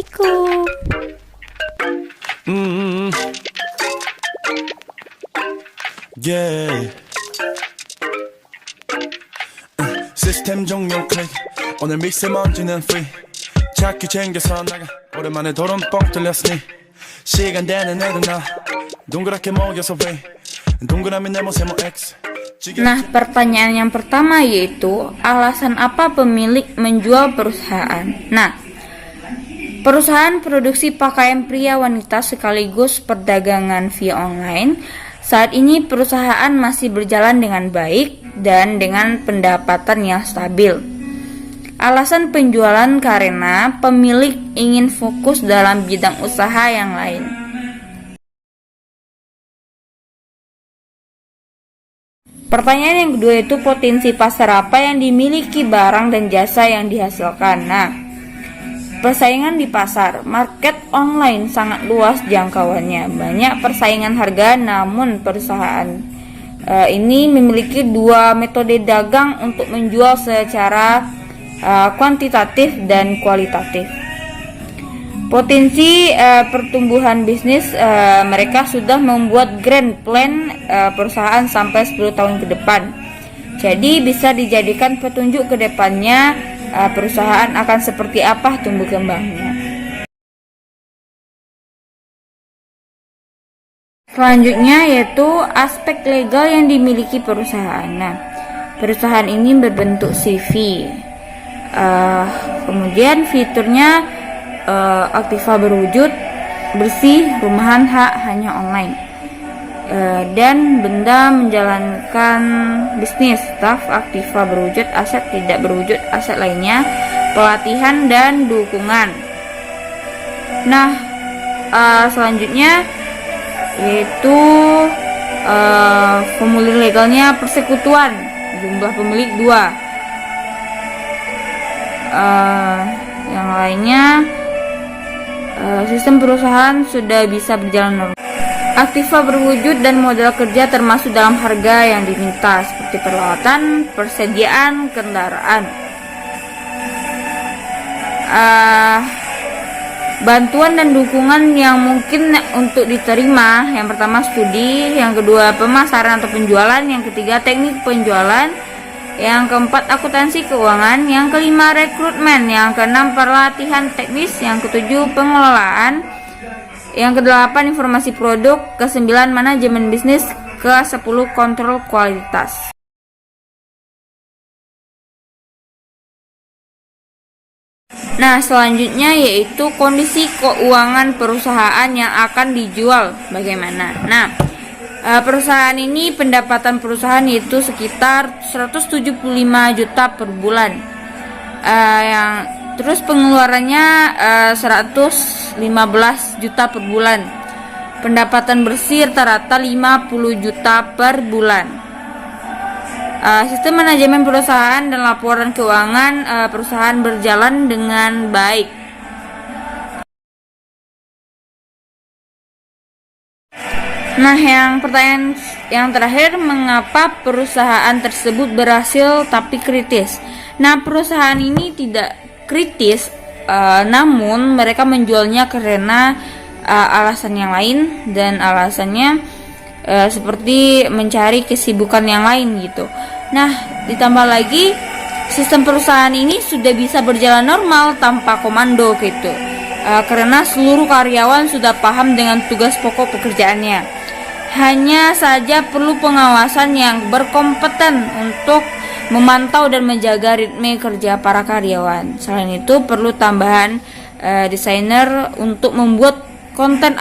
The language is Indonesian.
Assalamualaikum. Yeah. 시스템 종료 클릭. 오늘 미세먼지는 free. 차키 챙겨서 나가. 오랜만에 도론 뻥 뚫렸으니. 시간 되는 애들 나. 동그랗게 먹여서 왜. 동그라미 네모 세모 X. Nah, pertanyaan yang pertama yaitu alasan apa pemilik menjual perusahaan? Nah, perusahaan produksi pakaian pria wanita sekaligus perdagangan via online. Saat ini perusahaan masih berjalan dengan baik dan dengan pendapatan yang stabil. Alasan penjualan karena pemilik ingin fokus dalam bidang usaha yang lain. Pertanyaan yang kedua itu potensi pasar apa yang dimiliki barang dan jasa yang dihasilkan. Nah, persaingan di pasar, market online sangat luas jangkauannya. Banyak persaingan harga, namun perusahaan ini memiliki dua metode dagang untuk menjual secara kuantitatif dan kualitatif. Potensi pertumbuhan bisnis, mereka sudah membuat grand plan perusahaan sampai 10 tahun ke depan. Jadi bisa dijadikan petunjuk ke depannya perusahaan akan seperti apa tumbuh kembangnya. Selanjutnya yaitu aspek legal yang dimiliki perusahaan. Nah, perusahaan ini berbentuk CV. Kemudian fiturnya aktiva berwujud, bersih, rumahan, hak hanya online, dan benda menjalankan bisnis, staf aktiva berwujud, aset tidak berwujud, aset lainnya, pelatihan dan dukungan. Nah, selanjutnya yaitu formulir legalnya persekutuan, jumlah pemilik 2. Yang lainnya sistem perusahaan sudah bisa berjalan normal. Aktiva berwujud dan modal kerja termasuk dalam harga yang diminta seperti peralatan, persediaan kendaraan. Bantuan dan dukungan yang mungkin untuk diterima, yang pertama studi, yang kedua pemasaran atau penjualan, yang ketiga teknik penjualan, yang keempat akuntansi keuangan, yang kelima rekrutmen, yang keenam pelatihan teknis, yang ketujuh pengelolaan, yang kedelapan informasi produk, kesembilan manajemen bisnis, ke-10 kontrol kualitas. Nah, selanjutnya yaitu kondisi keuangan perusahaan yang akan dijual bagaimana. Nah, perusahaan ini pendapatan perusahaan yaitu sekitar 175 juta per bulan. Terus pengeluarannya 115 juta per bulan. Pendapatan bersih rata-rata 50 juta per bulan. Sistem manajemen perusahaan dan laporan keuangan perusahaan berjalan dengan baik. Nah, pertanyaan yang terakhir, mengapa perusahaan tersebut berhasil tapi kritis? Nah, perusahaan ini tidak kritis, namun mereka menjualnya karena alasan yang lain, dan alasannya seperti mencari kesibukan yang lain gitu. Nah, ditambah lagi sistem perusahaan ini sudah bisa berjalan normal tanpa komando gitu, karena seluruh karyawan sudah paham dengan tugas pokok pekerjaannya. Hanya saja perlu pengawasan yang berkompeten untuk memantau dan menjaga ritme kerja para karyawan. Selain itu perlu tambahan desainer untuk membuat konten.